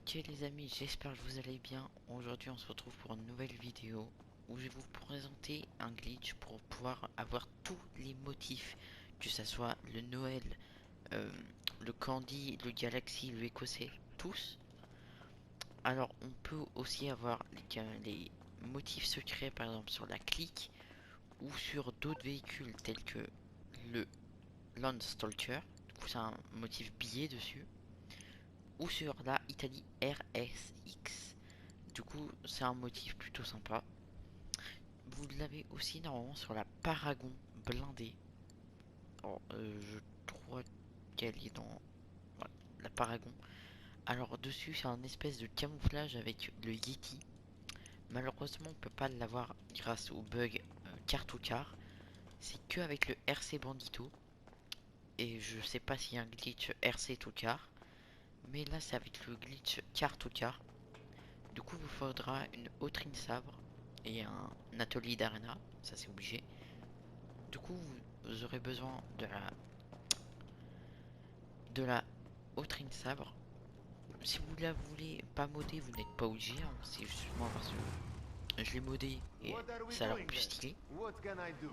Ok les amis, j'espère que vous allez bien. Aujourd'hui on se retrouve pour une nouvelle vidéo où je vais vous présenter un glitch pour pouvoir avoir tous les motifs, que ça soit le Noël, euh, le Candy, le Galaxy, le Écossais, tous. Alors on peut aussi avoir les motifs secrets par exemple sur la clique ou sur d'autres véhicules tels que le Landstalker, du coup c'est un motif billet dessus, ou sur la Italie RSX. Du coup, c'est un motif plutôt sympa. Vous l'avez aussi normalement sur la Paragon blindée. Alors, je crois qu'elle est dans ouais, la Paragon. Alors, dessus, c'est un espèce de camouflage avec le Yeti. Malheureusement, on peut pas l'avoir grâce au bug carte au car. C'est que avec le RC Bandito. Et je sais pas s'il y a un glitch RC tout car. Mais là, c'est avec le glitch carte au car. Du coup, vous faudra une autrine sabre et un atelier d'arena, ça c'est obligé. Du coup, vous aurez besoin de la autrine sabre. Si vous la voulez pas modder, vous n'êtes pas obligé, hein. C'est juste moi parce que je l'ai modé et What are we ça a l'air doing plus then? stylé. What can I do?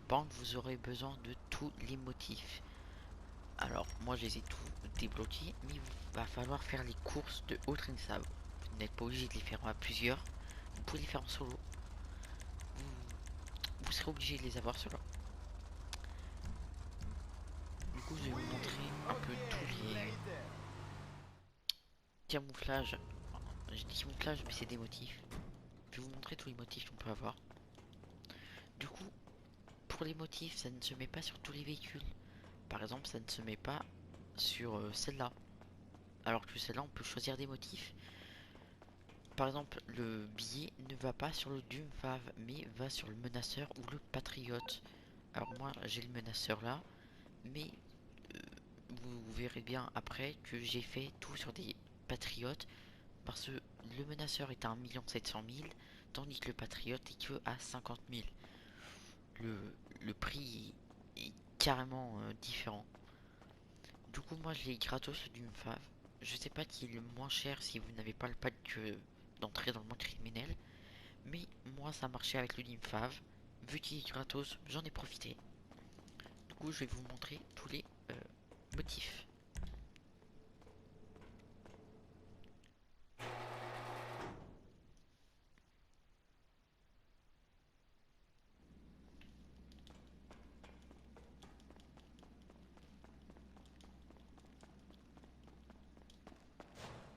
Par contre, vous aurez besoin de tous les motifs. Alors, moi je les ai tous débloqués, mais il va falloir faire les courses de autrine sabre. Vous n'êtes pas obligé de les faire à plusieurs. Vous pouvez les faire en solo. Vous serez obligé de les avoir ceux-là. Du coup, je vais vous montrer un peu tous Okay, les later. camouflages. Je dis camouflage, mais c'est des motifs. Je vais vous montrer tous les motifs qu'on peut avoir. Du coup, pour les motifs, ça ne se met pas sur tous les véhicules. Par exemple, ça ne se met pas sur celle-là. Alors que celle-là, on peut choisir des motifs. Par exemple, le billet ne va pas sur le Doomfave, mais va sur le menaceur ou le patriote. Alors moi, j'ai le menaceur là, mais euh, vous verrez bien après que j'ai fait tout sur des patriotes. Parce que le menaceur est à 1 700 000, tandis que le patriote est que à 50 000. Le, le prix est carrément différent. Du coup, moi je l'ai gratos d'une fave. Je sais pas qui est le moins cher si vous n'avez pas le pack d'entrée dans le monde criminel. Mais moi ça marchait avec le Dimfave. Vu qu'il est gratos, j'en ai profité. Du coup, je vais vous montrer tous les motifs.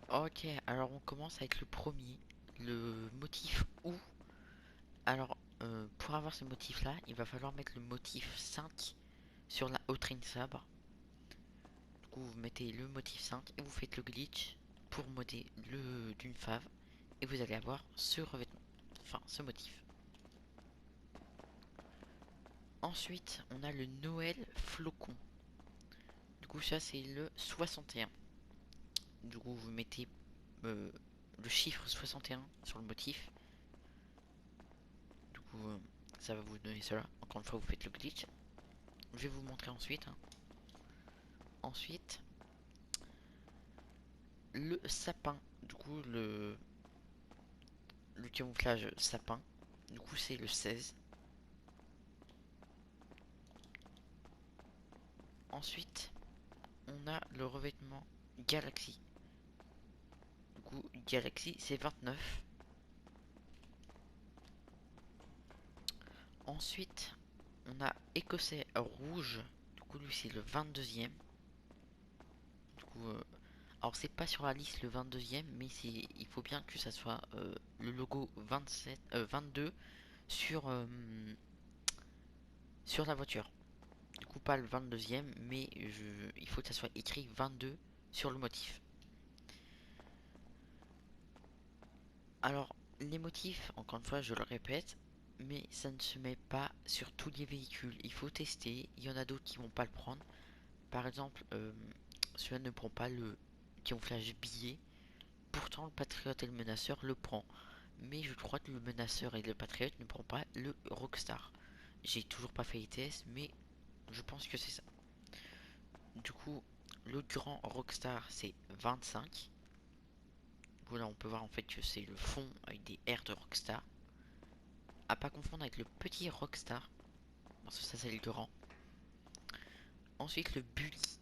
Ok, alors on commence avec le premier. Le motif ou. Alors, pour avoir ce motif là, il va falloir mettre le motif 5 sur la Autrine sabre. Du coup, vous mettez le motif 5 et vous faites le glitch pour modder le d'une fave. Et vous allez avoir ce revêtement, enfin ce motif. Ensuite, on a le Noël flocon. Du coup, ça c'est le 61. Du coup, vous mettez euh, le chiffre 61 sur le motif. Du coup, ça va vous donner cela. Encore une fois, vous faites le glitch. Je vais vous montrer ensuite, hein. Ensuite, le sapin. Du coup, le camouflage sapin. Du coup, c'est le 16. Ensuite, on a le revêtement Galaxy. Du coup, Galaxy, c'est 29. Ensuite, on a Écossais rouge. Du coup, lui, c'est le 22e. Du coup, alors c'est pas sur la liste le 22e, mais il faut bien que ça soit le logo 22 sur, sur la voiture. Du coup, pas le 22e, mais il faut que ça soit écrit 22 sur le motif. Alors, les motifs, encore une fois, je le répète, mais ça ne se met pas sur tous les véhicules. Il faut tester. Il y en a d'autres qui vont pas le prendre. Par exemple, celui-là ne prend pas le camouflage billet. Pourtant, le Patriote et le Menaceur le prend. Mais je crois que le Menaceur et le Patriote ne prend pas le Rockstar. J'ai toujours pas fait les tests, mais je pense que c'est ça. Du coup, le grand Rockstar c'est 25. coup là on peut voir en fait que c'est le fond avec des R de Rockstar. À pas confondre avec le petit Rockstar, parce que ça c'est le grand. Ensuite le Bully,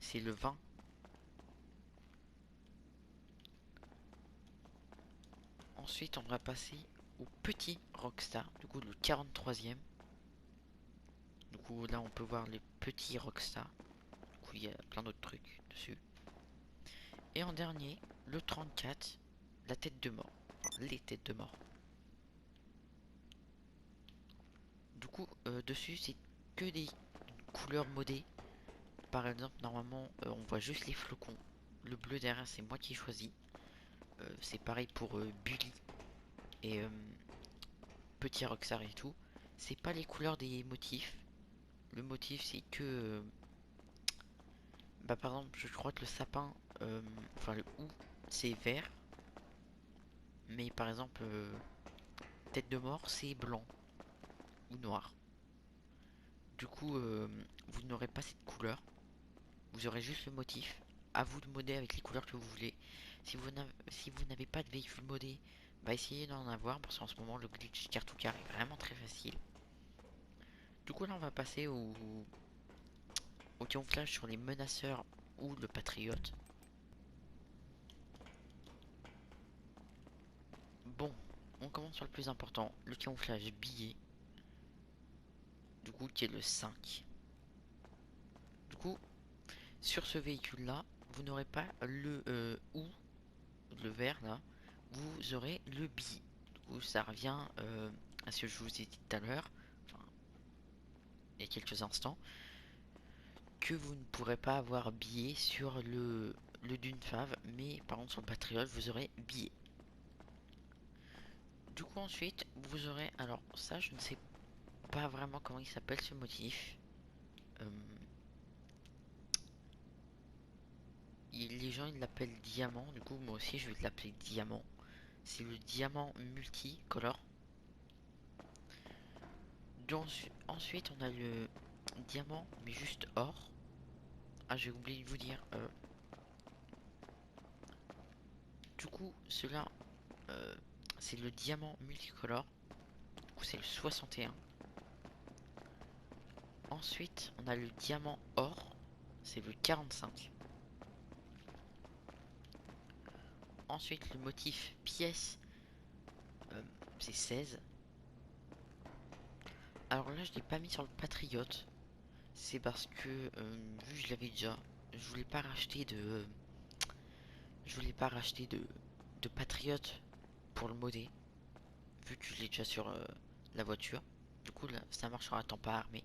c'est le 20. Ensuite on va passer au petit Rockstar, du coup le 43e. Du coup là on peut voir les petits Rockstar. Du coup il y a plein d'autres trucs dessus. Et en dernier, le 34, la tête de mort. Enfin, les têtes de mort. Du coup dessus c'est que des couleurs modées. Par exemple normalement on voit juste les flocons. Le bleu derrière c'est moi qui ai choisi. C'est pareil pour Bully et petit Rockstar et tout. C'est pas les couleurs des motifs. Le motif c'est que bah par exemple je crois que le sapin enfin le ou c'est vert, mais par exemple tête de mort c'est blanc ou noir. Du coup vous n'aurez pas cette couleur, vous aurez juste le motif. À vous de modder avec les couleurs que vous voulez. Si vous n'avez pas de véhicule modé, bah essayez d'en avoir, parce qu'en ce moment le glitch car to car est vraiment très facile. Du coup là on va passer au camouflage sur les menaceurs ou le patriote. Bon, on commence sur le plus important, le camouflage billet. Du coup qui est le 5. Du coup sur ce véhicule là vous n'aurez pas le ou le vert là, vous aurez le billet. Du coup ça revient à ce que je vous ai dit tout à l'heure, enfin il y a quelques instants, que vous ne pourrez pas avoir billet sur le Dune Fave, mais par contre sur le Patriot vous aurez billet. Du coup ensuite vous aurez, alors ça je ne sais pas vraiment comment il s'appelle ce motif. Les gens ils l'appellent diamant, du coup moi aussi je vais l'appeler diamant. C'est le diamant multicolore. Ensuite on a le diamant mais juste or. Ah j'ai oublié de vous dire. Du coup cela c'est le diamant multicolore. Du coup c'est le 61. Ensuite on a le diamant or. C'est le 45. Ensuite le motif pièce c'est 16. Alors là je l'ai pas mis sur le patriote. C'est parce que vu que je l'avais déjà, je voulais pas racheter de de patriote pour le modder, vu que je l'ai déjà sur la voiture. Du coup là ça marchera à temps pas armé.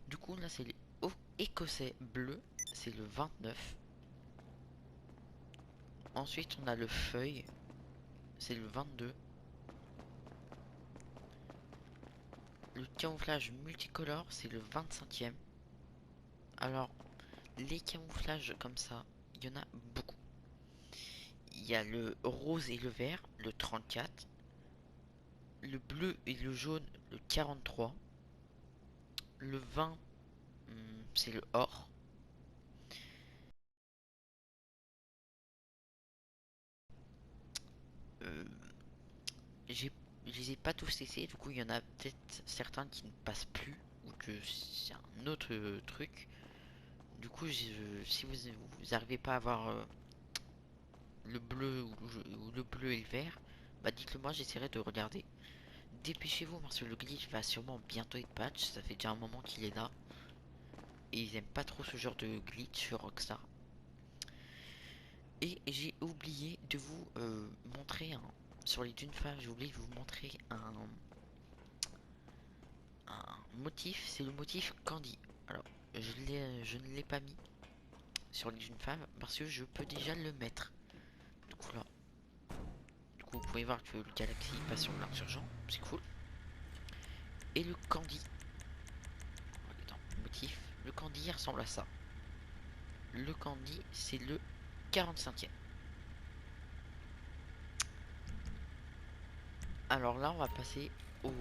Du coup là c'est les écossais bleu, c'est le 29. Ensuite on a le feuille, c'est le 22. Le camouflage multicolore c'est le 25e. Alors les camouflages comme ça, il y en a beaucoup. Il y a le rose et le vert, le 34. Le bleu et le jaune, le 43. Le 20, c'est le or. Euh, j'ai, je les ai pas tous testés, du coup il y en a peut-être certains qui ne passent plus, ou que c'est un autre truc. Du coup, si vous arrivez pas à avoir le bleu ou le bleu et le vert, bah dites-le moi, j'essaierai de regarder. Dépêchez-vous parce que le glitch va sûrement bientôt être patch, ça fait déjà un moment qu'il est là. Et ils aiment pas trop ce genre de glitch sur Rockstar. Et j'ai oublié de vous montrer sur les dunes phares, j'ai oublié de vous montrer un motif, c'est le motif Candy. Alors, je ne l'ai pas mis sur les dunes phares parce que je peux déjà le mettre. Du coup là, vous pouvez voir que le Galaxy passe sur l'insurgent, c'est cool. Et le Candy, attends, motif, le Candy il ressemble à ça. Le Candy, c'est le 45e. Alors là, on va passer au,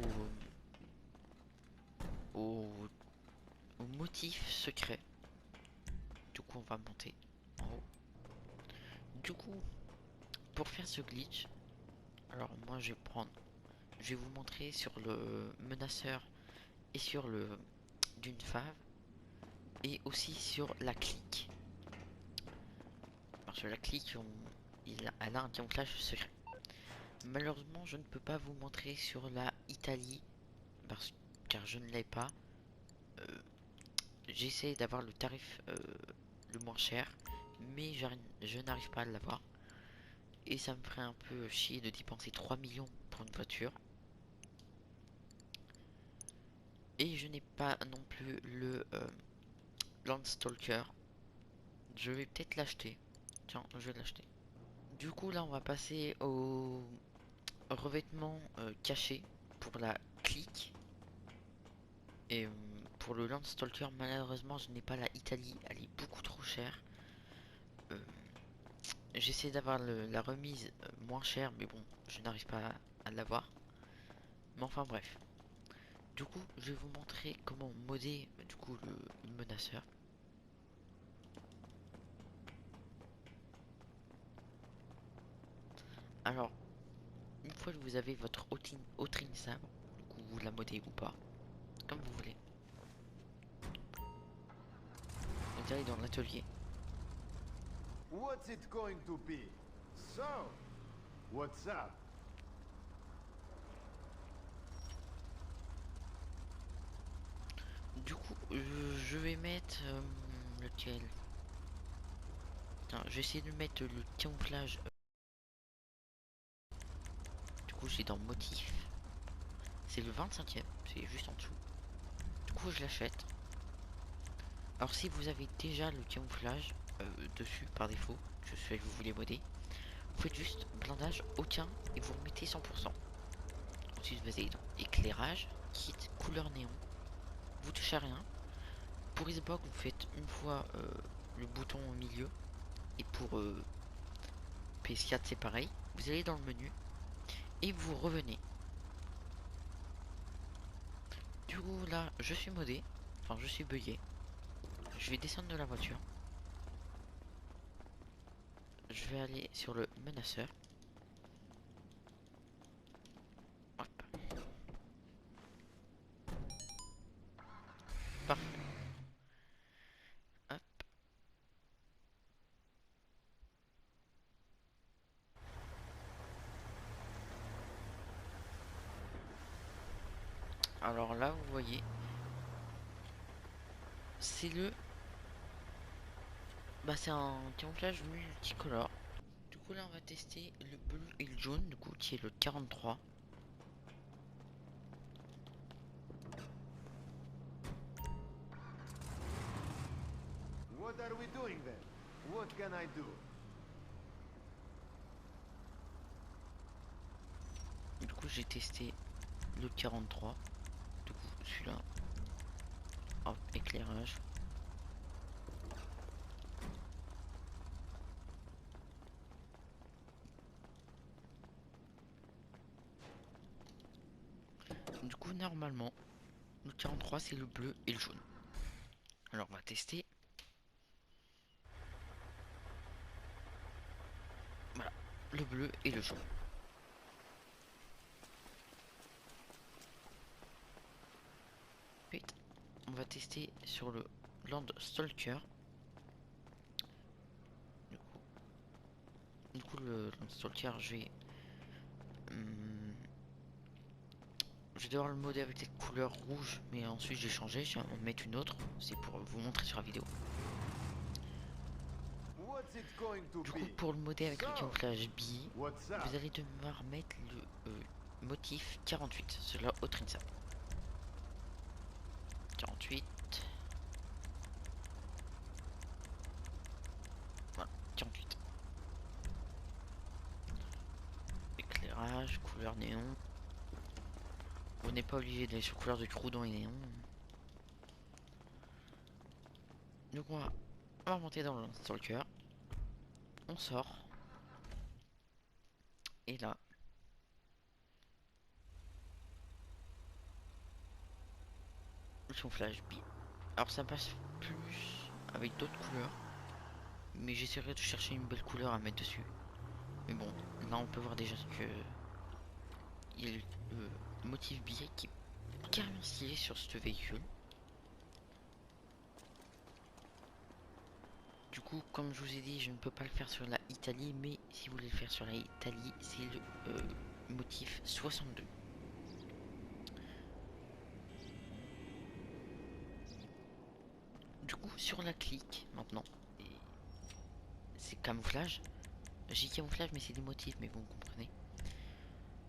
au, au motif secret. Du coup, on va monter en haut. Du coup, pour faire ce glitch, alors moi je vais vous montrer sur le menaceur et sur le d'une fave et aussi sur la clique. Alors sur la clique, elle a un camouflage secret. Malheureusement, je ne peux pas vous montrer sur la Italie car je ne l'ai pas. Euh, J'essaie d'avoir le tarif le moins cher, mais je n'arrive pas à l'avoir. Et ça me ferait un peu chier de dépenser 3 millions pour une voiture. Et je n'ai pas non plus le Landstalker. Je vais peut-être l'acheter. Tiens, je vais l'acheter. Du coup, là, on va passer au revêtement caché pour la clique. Et pour le Landstalker, malheureusement, je n'ai pas la Italie. Elle est beaucoup trop chère. Euh, J'essaie d'avoir la remise moins chère, mais bon, je n'arrive pas à l'avoir. Mais enfin, bref. Du coup, je vais vous montrer comment modder du coup le menaceur. Alors, une fois que vous avez votre Autrine sabre, du coup vous la modez ou pas, comme vous voulez. Vous allez dans l'atelier. What's it going to be? So, what's up? Du coup, je vais mettre lequel? Tiens, je vais essayer de mettre le camouflage. Du coup, j'ai dans motif. C'est le 25e, c'est juste en dessous. Du coup, je l'achète. Alors, si vous avez déjà le camouflage dessus par défaut, je sais que vous voulez modder, vous faites juste blindage aucun et vous remettez 100%. Ensuite, vous allez dans éclairage, kit, couleur néon. Vous touchez à rien. Pour Xbox, vous faites une fois le bouton au milieu. Et pour PS4, c'est pareil. Vous allez dans le menu et vous revenez. Du coup, là, je suis modé. Enfin, je suis bugué. Je vais descendre de la voiture. Je vais aller sur le menaceur. Hop. Parfait. Hop. Alors là, vous voyez, c'est le... Bah, c'est un camouflage multicolore. Du coup, là, on va tester le bleu et le jaune, du coup, qui est le 43. What are we doing then? What can I do? Du coup, j'ai testé le 43. Du coup, celui-là. Hop, éclairage. Du coup, normalement, le 43, c'est le bleu et le jaune. Alors, on va tester. Voilà, le bleu et le jaune. Ensuite, on va tester sur le Landstalker. Du coup, le Landstalker, je vais devoir le modder avec cette couleur rouge, mais ensuite j'ai changé, je vais en mettre une autre. C'est pour vous montrer sur la vidéo. What's it going to Du be? coup, pour le modder avec le So, camouflage billet, what's up? vous allez devoir mettre le motif 48 sur la Autrine sabre. 48. Voilà, 48. Éclairage, couleur néon. Vous n'êtes pas obligé d'aller sur couleur de crouton et néon. Donc on va monter dans le stalker. On sort. Et là, le camouflage billet. Alors ça passe plus avec d'autres couleurs. Mais j'essaierai de chercher une belle couleur à mettre dessus. Mais bon, là on peut voir déjà que il y a le motif billet qui est carrément stylé sur ce véhicule. Du coup, comme je vous ai dit, je ne peux pas le faire sur la Italie, mais si vous voulez le faire sur la Italie, c'est le motif 62. Du coup, sur la clique, maintenant, c'est camouflage. J'ai camouflage, mais c'est des motifs, mais bon, vous comprenez.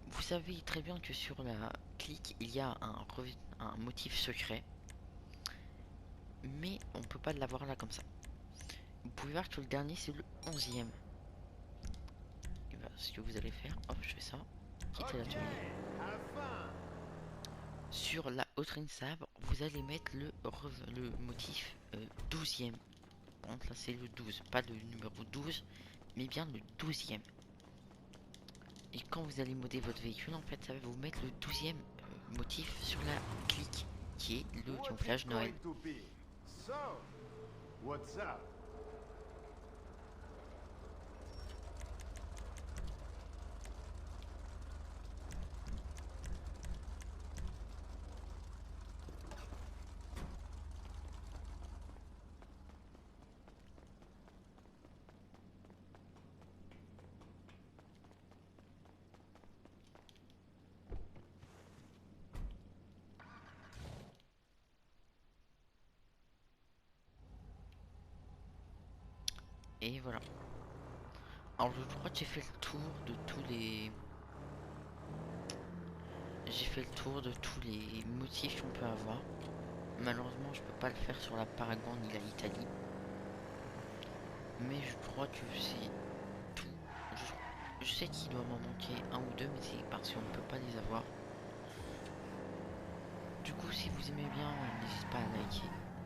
Vous savez très bien que sur la clique, il y a un motif secret, mais on peut pas l'avoir là comme ça. Vous pouvez voir que le dernier, c'est le 11e. Et bah, ce que vous allez faire, hop, je fais ça, quitter l'atelier. Sur la Autrine Sabre, vous allez mettre le motif 12e. Donc là, c'est le 12, pas le numéro 12, mais bien le 12e. Et quand vous allez modder votre véhicule, en fait, ça va vous mettre le 12e motif sur la clique, qui est le camouflage Noël. So, what's up? Et voilà. Alors je crois que j'ai fait le tour de tous les... J'ai fait le tour de tous les motifs qu'on peut avoir. Malheureusement, je peux pas le faire sur la Paragon ni la Italie. Mais je crois que c'est tout. Je sais qu'il doit m'en manquer un ou deux, mais c'est parce qu'on ne peut pas les avoir. Du coup, si vous aimez bien, n'hésitez pas à liker.